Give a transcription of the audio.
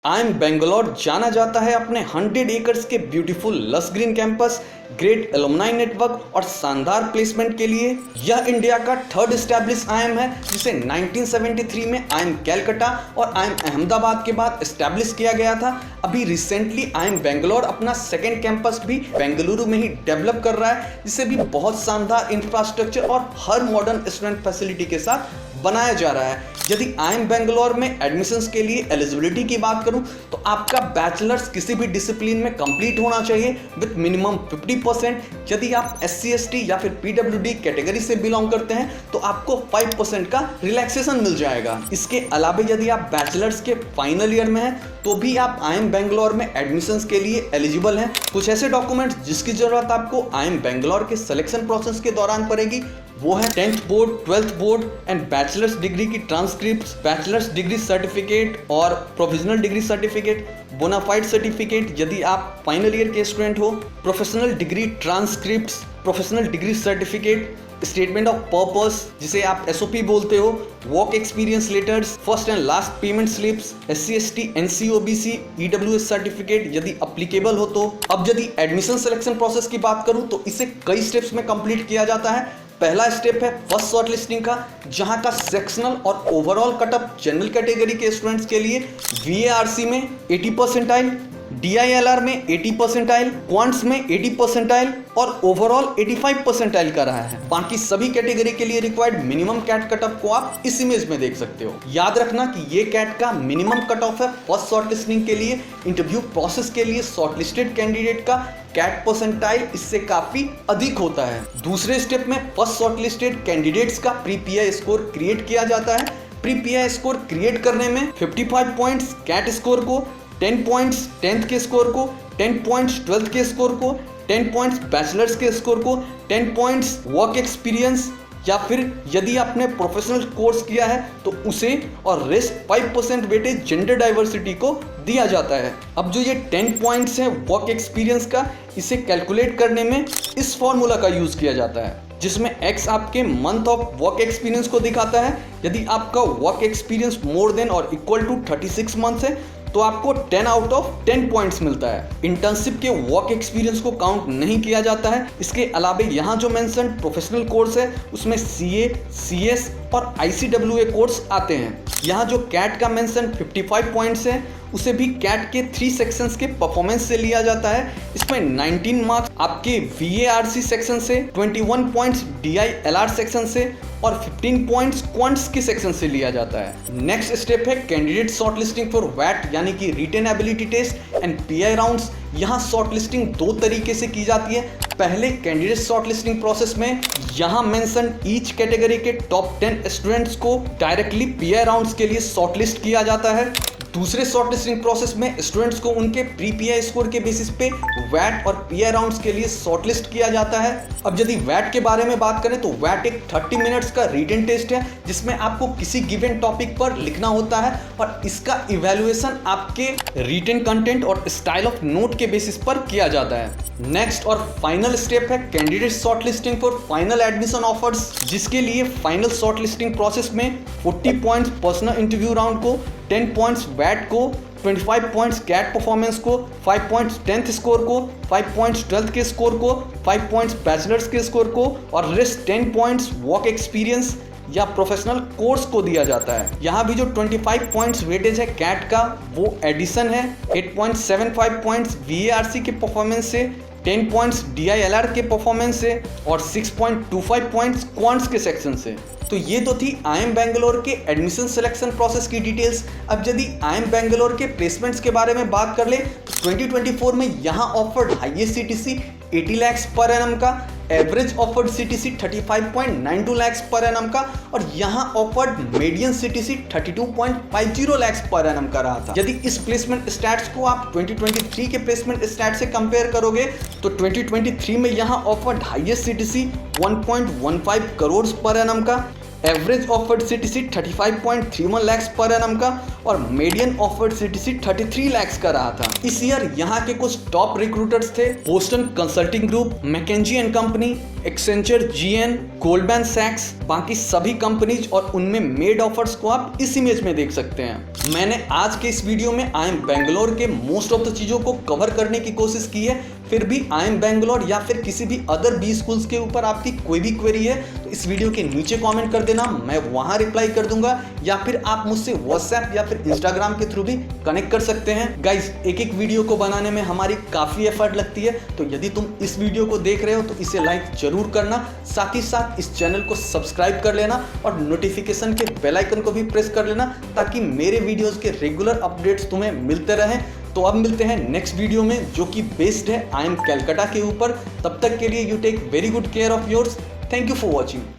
IIM Bangalore जाना जाता है अपने 100 एकर्स के ब्यूटीफुल लस green campus, great alumni network और शानदार प्लेसमेंट के लिए। यह इंडिया का थर्ड एस्टैब्लिश IIM है, जिसे 1973 में IIM कैलकाटा और IIM अहमदाबाद के बाद एस्टैब्लिश किया गया था। अभी रिसेंटली IIM बेंगलोर अपना सेकेंड कैंपस भी बेंगलुरु में ही डेवलप कर रहा है, जिसे भी बहुत शानदार इंफ्रास्ट्रक्चर और हर मॉडर्न स्टूडेंट फैसिलिटी के साथ बनाया जा रहा है। यदि IIM बेंगलोर में एडमिशंस के लिए एलिजिबिलिटी की बात करूं तो आपका बैचलर्स किसी भी डिसिप्लिन में कंप्लीट होना चाहिए विद मिनिमम 50%। यदि आप SC ST या फिर PWD कैटेगरी से बिलोंग करते हैं तो आपको 5% का रिलैक्सेशन मिल जाएगा। इसके अलावा यदि आप बैचलर्स के फाइनल ईयर में हैं तो भी आप IIM बेंगलोर में एडमिशंस के लिए एलिजिबल हैं। कुछ ऐसे डॉक्यूमेंट्स जिसकी जरूरत आपको IIM बेंगलोर के सिलेक्शन प्रोसेस के दौरान पड़ेगी वो है 10th board, 12th board and bachelors degree की ट्रांसक्रिप्ट्स, बैचलर्स डिग्री सर्टिफिकेट और provisional degree certificate, bonafide certificate यदि आप फाइनल ईयर के स्टूडेंट हो, professional degree transcripts, professional degree certificate, statement of purpose जिसे आप SOP बोलते हो, work experience letters, first and last payment slips, SC ST NC OBC EWS certificate यदि applicable हो तो। अब यदि एडमिशन सिलेक्शन प्रोसेस की बात करूं तो इसे कई स्टेप्स में कंप्लीट किया जाता है। पहला स्टेप है फर्स्ट शॉर्टलिस्टिंग का, जहां का सेक्शनल और ओवरऑल कटअप जनरल कैटेगरी के स्टूडेंट्स के लिए VARC में 80 परसेंटाइल, DILR में 80 परसेंटाइल, क्वांट्स में 80 परसेंटाइल और ओवरऑल 85 परसेंटाइल का रहा है। बाकी सभी कैटेगरी के लिए required minimum CAT cut off को आप इस इमेज में देख सकते हो। याद रखना कि ये कैट का मिनिमम कट ऑफ है फर्स्ट शॉर्टलिस्टिंग के लिए। इंटरव्यू प्रोसेस के लिए शॉर्टलिस्टेड कैंडिडेट का कैट परसेंटाइल इससे काफी अधिक होता है। दूसरे स्टेप में फर्स्ट शॉर्टलिस्टेड कैंडिडेट्स का प्री PI स्कोर क्रिएट किया जाता है। प्री PI स्कोर क्रिएट करने में 55 पॉइंट्स कैट स्कोर को, 10 पॉइंट्स 10th के स्कोर को, 10 पॉइंट्स 12th के स्कोर को, 10 पॉइंट्स बैचलर्स के स्कोर को, 10 पॉइंट्स वर्क एक्सपीरियंस या फिर यदि आपने प्रोफेशनल कोर्स किया है तो उसे, और रेस्ट 5% वेटेज जेंडर डाइवर्सिटी को दिया जाता है। अब जो ये 10 पॉइंट्स हैं वर्क एक्सपीरियंस का, इसे कैलकुलेट करने में इस फॉर्मूला का यूज किया जाता है, जिसमें X आपके मंथ ऑफ वर्क एक्सपीरियंस को दिखाता है। यदि आपका वर्क एक्सपीरियंस मोर देन और इक्वल टू 36 मंथ्स है तो आपको 10 आउट ऑफ 10 पॉइंट्स मिलता है। इंटर्नशिप के वर्क एक्सपीरियंस को काउंट नहीं किया जाता है। इसके अलावा यहाँ जो मेंशन प्रोफेशनल कोर्स है उसमें CA, CS और ICWA कोर्स आते हैं। यहाँ जो कैट का मेंशन 55 पॉइंट्स है उसे भी कैट के 3 सेक्शंस के परफॉर्मेंस से लिया जाता है। इसमें 19 मार्क्स आपके VARC सेक्शन से, 21 पॉइंट्स DILR सेक्शन से और 15 पॉइंट्स क्वांट्स के सेक्शन से लिया जाता है। नेक्स्ट स्टेप है कैंडिडेट शॉर्टलिस्टिंग फॉर वैट यानी कि written ability test and PI rounds. यहाँ शॉर्टलिस्टिंग 2 तरीके से की जाती है। पहले कैंडिडेट शॉर्टलिस्टिंग प्रोसेस में यहाँ मेंशन ईच कैटेगरी के टॉप 10 स्टूडेंट्स को डायरेक्टली PI राउंड्स के लिए शॉर्टलिस्ट किया जाता है। दूसरे शॉर्टलिस्टिंग प्रोसेस में स्टूडेंट्स को उनके प्री PI स्कोर के बेसिस पे वैट और PI राउंड्स के लिए शॉर्टलिस्ट किया जाता है। अब यदि वैट के बारे में बात करें तो वैट एक 30 मिनट्स का रिटन टेस्ट है, जिसमें आपको किसी गिवन टॉपिक पर लिखना होता है और इसका इवैल्यूएशन आपके रिटन कंटेंट और स्टाइल ऑफ नोट के बेसिस पर किया जाता है। नेक्स्ट और फाइनल स्टेप है candidate shortlisting for final admission offers, जिसके लिए फाइनल शॉर्टलिस्टिंग प्रोसेस में 40 पॉइंट्स पर्सनल इंटरव्यू राउंड को, 10 पॉइंट्स वैट को, 25 पॉइंट्स कैट परफॉर्मेंस को, 5 पॉइंट्स 10th स्कोर को, 5 पॉइंट्स 12th के स्कोर को, 5 पॉइंट्स बैचलर्स के स्कोर को और रेस्ट 10 पॉइंट्स वर्क एक्सपीरियंस या प्रोफेशनल कोर्स को दिया जाता है। यहाँ भी जो 25 पॉइंट्स वेटेज है कैट का वो एडिशन है 8.75 पॉइंट्स VARC के परफॉर्मेंस से, 10 पॉइंट्स DILR के परफॉर्मेंस से और 6.25 पॉइंट्स क्वांट्स के सेक्शन से। तो ये तो थी IIM बेंगलोर के एडमिशन सिलेक्शन प्रोसेस की डिटेल्स। अब यदि IIM बेंगलोर के प्लेसमेंट्स के बारे में बात कर ले तो 2024 में यहाँ ऑफर्ड हाईएस्ट CTC 80 lakhs पर एनम का, एवरेज ऑफर्ड CTC 35.92 lakhs पर एनम का और यहाँ ऑफर्ड मीडियन CTC 32.50 lakhs पर एनम का रहा था। यदि इस प्लेसमेंट स्टैट्स को आप 2023 के प्लेसमेंट स्टैट से कंपेयर करोगे तो 2023 में यहाँ ऑफर्ड हाईएस्ट CTC 1.15 करोड़ पर एनम का, एवरेज ऑफर्ड सीटीसी 35.31 लाख पर एनम का और मीडियन ऑफर्ड सीटीसी 33 लाख का रहा था। इस ईयर यहाँ के कुछ टॉप रिक्रूटर्स थे Boston consulting group, McKinsey and company, Accenture, GN, Goldman सैक्स, बाकी सभी कंपनीज, और उनमें मेड ऑफर्स को आप इस इमेज में देख सकते हैं। मैंने आज के इस वीडियो में आई एम बेंगलोर के मोस्ट ऑफ द चीज़ों को कवर करने की कोशिश की है। फिर भी आई एम बेंगलोर या फिर किसी भी अदर बी स्कूल्स के ऊपर आपकी कोई भी क्वेरी है तो इस वीडियो के नीचे कमेंट कर देना, मैं वहां रिप्लाई कर दूंगा, या फिर आप मुझसे व्हाट्सएप या फिर इंस्टाग्राम के थ्रू भी कनेक्ट कर सकते हैं। गाइज, एक एक वीडियो को बनाने में हमारी काफ़ी एफर्ट लगती है, तो यदि तुम इस वीडियो को देख रहे हो तो इसे लाइक जरूर करना, साथ ही साथ इस चैनल को सब्सक्राइब कर लेना और नोटिफिकेशन के बेल आइकन को भी प्रेस कर लेना ताकि मेरे वीडियोस के रेगुलर अपडेट्स तुम्हें मिलते रहें। तो अब मिलते हैं नेक्स्ट वीडियो में जो कि बेस्ड है आई एम कैलकाटा के ऊपर। तब तक के लिए you take very good care of yours. Thank you for watching.